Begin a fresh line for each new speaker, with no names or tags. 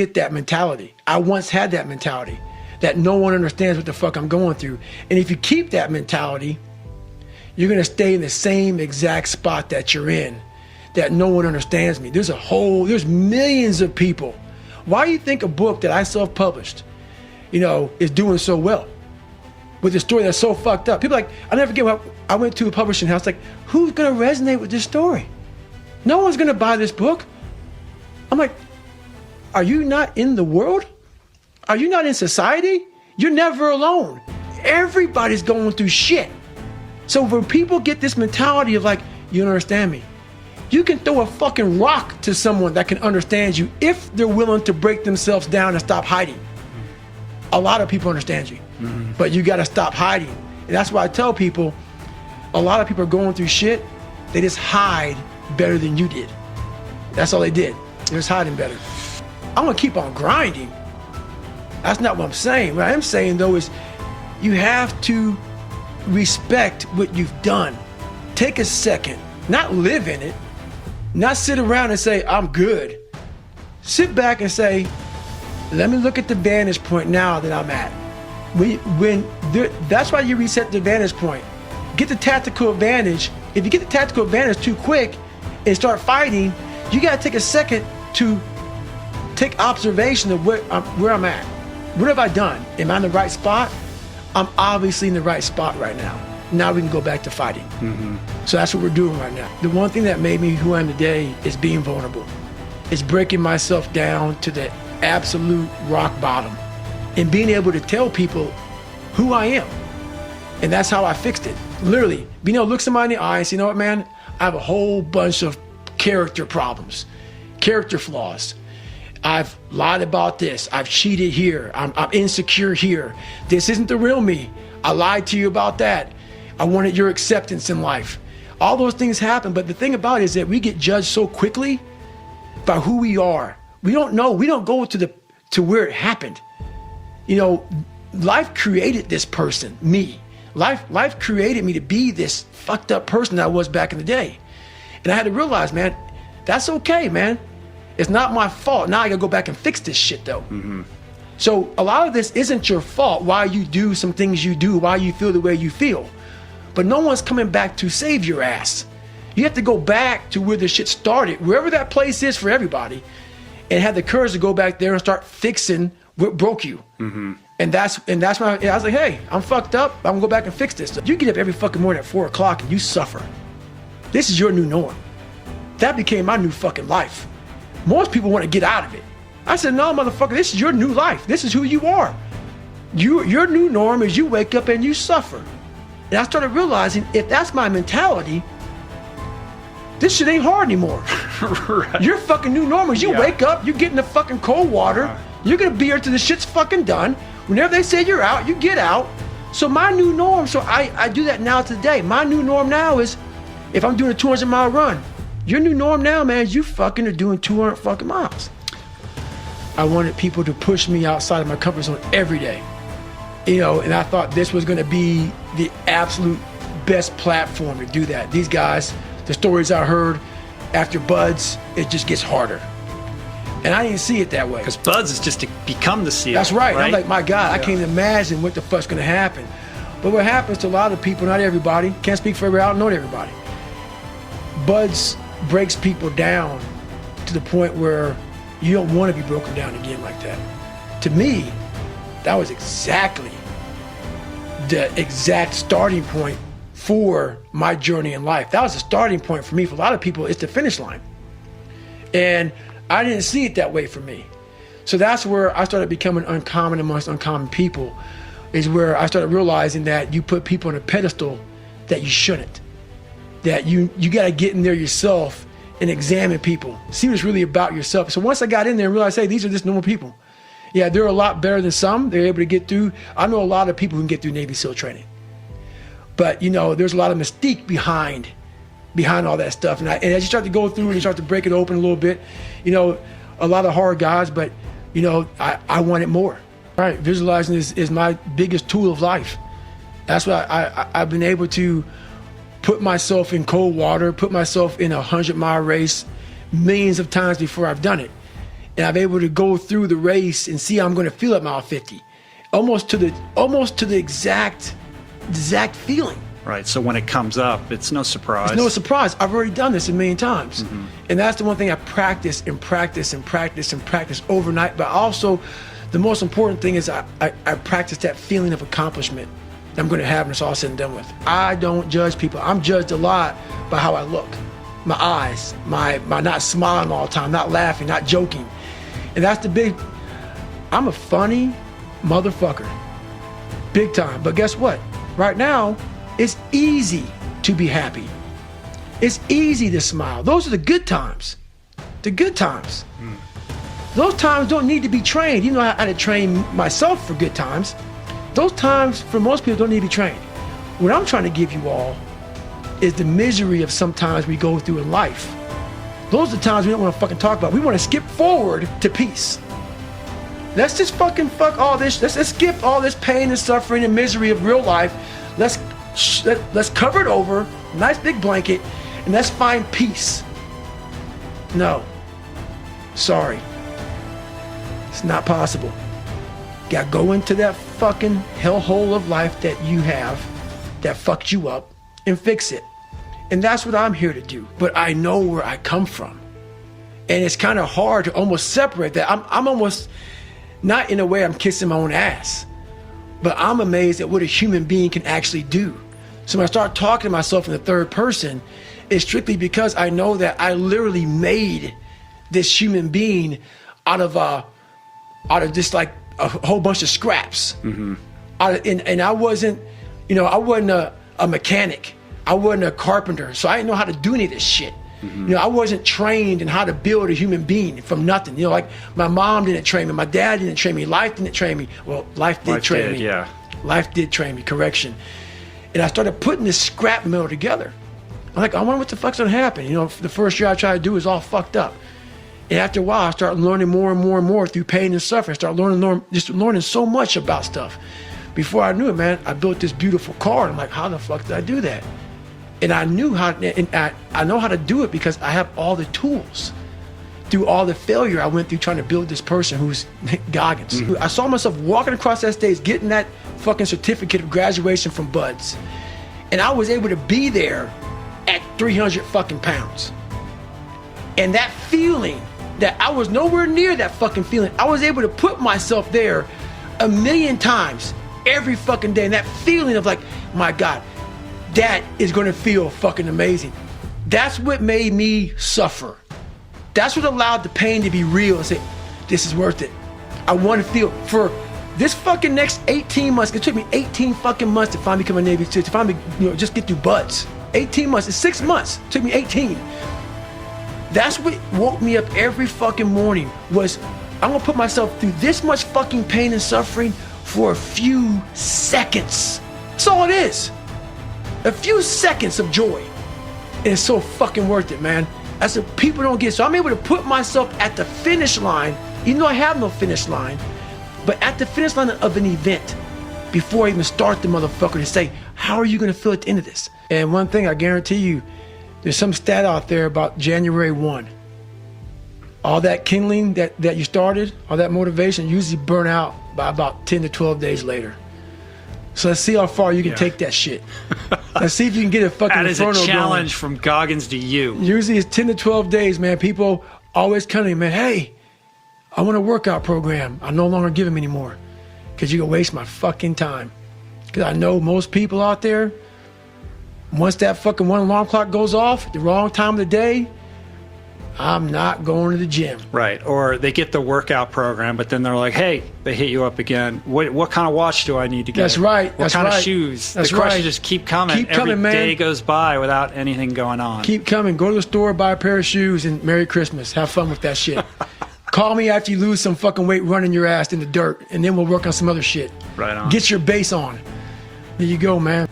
get that mentality. I once had that mentality that no one understands what the fuck I'm going through. And if you keep that mentality, you're gonna stay in the same exact spot that you're in, that no one understands me. There's millions of people. Why do you think a book that I self-published, is doing so well? With a story that's so fucked up. People I'll never forget when I went to a publishing house, who's gonna resonate with this story? No one's gonna buy this book. I'm like, are you not in the world? Are you not in society? You're never alone. Everybody's going through shit. So when people get this mentality of you don't understand me, you can throw a fucking rock to someone that can understand you if they're willing to break themselves down and stop hiding. A lot of people understand you, but you gotta stop hiding. And that's why I tell people, a lot of people are going through shit, they just hide better than you did. That's all they did. They're just hiding better. I'm gonna keep on grinding. That's not what I'm saying. What I am saying though is you have to respect what you've done. Take a second, not live in it, not sit around and say, I'm good. Sit back and say, let me look at the vantage point now that I'm at. That's why you reset the vantage point. Get the tactical advantage. If you get the tactical advantage too quick and start fighting, you gotta take a second to take observation of where I'm at. What have I done? Am I in the right spot? I'm obviously in the right spot right now. Now we can go back to fighting. So that's what we're doing right now. The one thing that made me who I am today is being vulnerable. It's breaking myself down to the absolute rock bottom and being able to tell people who I am. And that's how I fixed it. Literally, being able to look somebody in the eye and say, you know what, man? I have a whole bunch of character problems, character flaws. I've lied about this. I've cheated here. I'm insecure here. This isn't the real me. I lied to you about that. I wanted your acceptance in life. All those things happen, but the thing about it is that we get judged so quickly by who we are. We don't know. We don't go to where it happened. Life created this person, me. Life created me to be this fucked up person that I was back in the day. And I had to realize, man, that's okay, man. It's not my fault. Now I gotta go back and fix this shit though. So a lot of this isn't your fault, why you do some things you do, why you feel the way you feel. But no one's coming back to save your ass. You have to go back to where the shit started, wherever that place is for everybody, and have the courage to go back there and start fixing what broke you. And that's when I was like, hey, I'm fucked up. I'm gonna go back and fix this. You get up every fucking morning at 4 o'clock and you suffer. This is your new norm. That became my new fucking life. Most people want to get out of it. I said, no, motherfucker, this is your new life. This is who you are. Your new norm is you wake up and you suffer. And I started realizing if that's my mentality, this shit ain't hard anymore. Right. Your fucking new norm is you wake up, you get in the fucking cold water, you're gonna be here till the shit's fucking done. Whenever they say you're out, you get out. So my new norm, so I do that now today. My new norm now is if I'm doing a 200-mile run, your new norm now, man, is you fucking are doing 200 fucking miles. I wanted people to push me outside of my comfort zone every day. And I thought this was gonna be the absolute best platform to do that. These guys, the stories I heard after Buds, it just gets harder. And I didn't see it that way.
Because Buds is just to become the SEAL.
That's right. I'm like, my God, I can't imagine what the fuck's gonna happen. But what happens to a lot of people, not everybody, can't speak for everybody, I don't know everybody. Buds breaks people down to the point where you don't want to be broken down again like that. To me, that was exactly the exact starting point for my journey in life. That was the starting point for me. For a lot of people, it's the finish line. And I didn't see it that way for me. So that's where I started becoming uncommon amongst uncommon people, is where I started realizing that you put people on a pedestal that you shouldn't. That you got to get in there yourself and examine people, see what's really about yourself. So once I got in there and realized, hey, these are just normal people. Yeah, they're a lot better than some. They're able to get through. I know a lot of people who can get through Navy SEAL training. But, there's a lot of mystique behind all that stuff. And as you start to go through and you start to break it open a little bit, a lot of hard guys, but, I wanted more. All right, visualizing is my biggest tool of life. That's why I've been able to put myself in cold water, put myself in a 100-mile race millions of times before I've done it. and I'm able to go through the race and see how I'm going to feel at mile 50, almost to the exact feeling.
Right. So when it comes up, it's no surprise.
It's no surprise. I've already done this a million times. And that's the one thing I practice and practice and practice and practice overnight. But also, the most important thing is I practice that feeling of accomplishment that I'm going to have when it's all said and done with. I don't judge people. I'm judged a lot by how I look. My eyes, my not smiling all the time, not laughing, not joking. And that's I'm a funny motherfucker. Big time. But guess what? Right now, it's easy to be happy. It's easy to smile. Those are the good times. The good times. Those times don't need to be trained. You know, I had to train myself for good times. Those times, for most people, don't need to be trained. What I'm trying to give you all is the misery of sometimes we go through in life. Those are the times we don't want to fucking talk about. We want to skip forward to peace. Let's just fucking fuck all this. Let's skip all this pain and suffering and misery of real life. Let's cover it over, nice big blanket, and let's find peace. No. Sorry. It's not possible. You gotta go into that fucking hellhole of life that you have that fucked you up and fix it. And that's what I'm here to do. But I know where I come from. And it's kind of hard to almost separate that. I'm almost, not in a way I'm kissing my own ass, but I'm amazed at what a human being can actually do. So when I start talking to myself in the third person, it's strictly because I know that I literally made this human being out of just like a whole bunch of scraps. And I wasn't, I wasn't a mechanic. I wasn't a carpenter. So I didn't know how to do any of this shit. I wasn't trained in how to build a human being from nothing. Like my mom didn't train me. My dad didn't train me. Life didn't train me. Well, life did train me.
Yeah.
Life did train me, correction. And I started putting this scrap metal together. I'm like, I wonder what the fuck's gonna happen. The first year I tried to do is all fucked up. And after a while, I started learning more and more and more through pain and suffering. I started learning so much about stuff. Before I knew it, man, I built this beautiful car. And I'm like, how the fuck did I do that? And I knew how, and I know how to do it because I have all the tools. Through all the failure I went through trying to build this person who's Goggins. I saw myself walking across that stage, getting that fucking certificate of graduation from Buds. And I was able to be there at 300 fucking pounds. And that feeling that I was nowhere near that fucking feeling, I was able to put myself there 1,000,000 times every fucking day. And that feeling of like, my God, that is gonna feel fucking amazing. That's what made me suffer. That's what allowed the pain to be real and say, this is worth it. I want to feel for this fucking next 18 months. It took me 18 fucking months to finally become a Navy SEAL, to finally, just get through Buds. 18 months, it's 6 months. It took me 18. That's what woke me up every fucking morning was, I'm gonna put myself through this much fucking pain and suffering for a few seconds. That's all it is. A few seconds of joy. And it's so fucking worth it, man. That's what people don't get. So I'm able to put myself at the finish line, even though I have no finish line, but at the finish line of an event before I even start the motherfucker to say, how are you gonna feel at the end of this? And one thing I guarantee you, there's some stat out there about January 1. All that kindling that you started, all that motivation usually burn out by about 10 to 12 days later. So let's see how far you can take that shit. Let's see if you can get a fucking
That is a
inferno
challenge
going.
from Goggins to you.
Usually it's 10 to 12 days, man. People always come to me, man, hey, I want a workout program. I no longer give them anymore because you're going to waste my fucking time. Because I know most people out there, once that fucking one alarm clock goes off at the wrong time of the day, I'm not going to the gym.
Right. Or they get the workout program, but then they're like, hey, they hit you up again. What kind of watch do I need to get?
That's right.
What kind of shoes? The questions just keep coming. Every day goes by without anything going on.
Keep coming. Go to the store, buy a pair of shoes, and Merry Christmas. Have fun with that shit. Call me after you lose some fucking weight running your ass in the dirt, and then we'll work on some other shit.
Right on.
Get your base on. There you go, man.